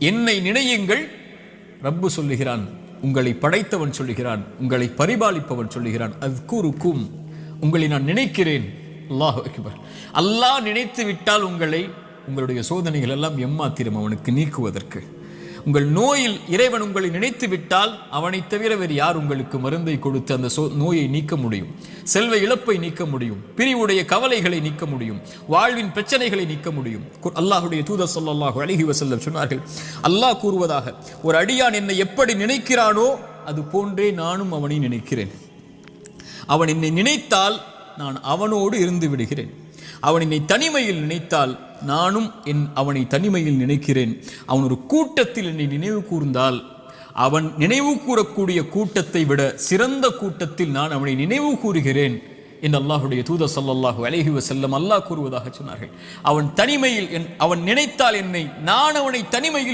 என்னை நினையுங்கள். ரப்பு சொல்லுகிறான், உங்களை படைத்தவன் சொல்லுகிறான், உங்களை பரிபாலிப்பவன் சொல்லுகிறான், அஸ்குருக்கும், உங்களை நான் நினைக்கிறேன். அல்லாஹு அக்பர். அல்லாஹ் நினைத்து விட்டால் உங்களுடைய சோதனைகள் எல்லாம் எம்மாத்திரம் அவனுக்கு நீக்குவதற்கு. உங்கள் நோயில் இறைவன் உங்களை நினைத்து விட்டால் அவனை தவிர வேறு யார் உங்களுக்கு மருந்தை கொடுத்து அந்த நோயை நீக்க முடியும்? செல்வ இழப்பை நீக்க முடியும், பிரிவுடைய கவலைகளை நீக்க முடியும், வாழ்வின் பிரச்சனைகளை நீக்க முடியும். அல்லாஹுடைய தூதர் ஸல்லல்லாஹு அலைஹி வஸல்லம் சொன்னார்கள், அல்லாஹ் கூறுவதாக, ஒரு அடியான் என்னை எப்படி நினைக்கிறானோ அது போன்றே நானும் அவனை நினைக்கிறேன். அவன் என்னை நினைத்தால் நான் அவனோடு இருந்து விடுகிறேன். அவன் என்னை தனிமையில் நினைத்தால் நானும் அவனை தனிமையில் நினைக்கிறேன். அவன் ஒரு கூட்டத்தில் என்னை நினைவு கூர்ந்தால் அவன் நினைவு கூறக்கூடிய கூட்டத்தை விட சிறந்த கூட்டத்தில் நான் அவனை நினைவு கூறுகிறேன் என்று அல்லாஹுடைய தூதர் ஸல்லல்லாஹு அலைஹி வஸல்லம் அல்லாஹ் கூறுவதாக சொன்னார்கள். அவன் தனிமையில் அவன் நினைத்தால் என்னை, நான் அவனை தனிமையில்